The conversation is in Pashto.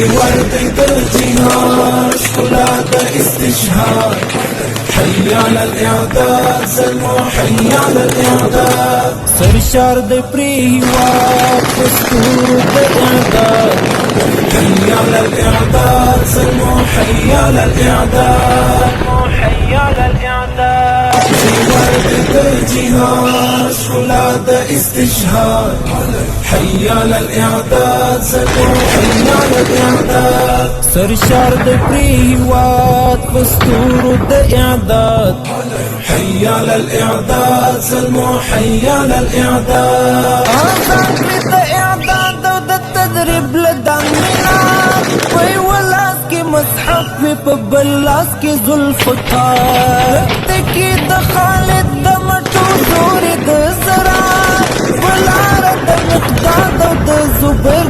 ورد الجهاد ولاد استشهاد. حي على الإعداد سلموا حي على الإعداد. سرشار د پریوات دستور د اعداد. حي على الإعداد سلموا حي على الإعداد. حي على الاعداد. في ورد الجهاد ولاد استشهاد. حي على الإعداد سلموا حي على الإعداد. سرشار د پریوات دستور د اعداد. حي على الإعداد سلموا حي على الإعداد. آزاد می د اعداد او د تدریب لدنګنا. وی ولاس کی مصحف وی په بل لاس کی ذوالفقار. تکی د خالد د مټو دوري د زرا. ولار د مقداد او د زبیر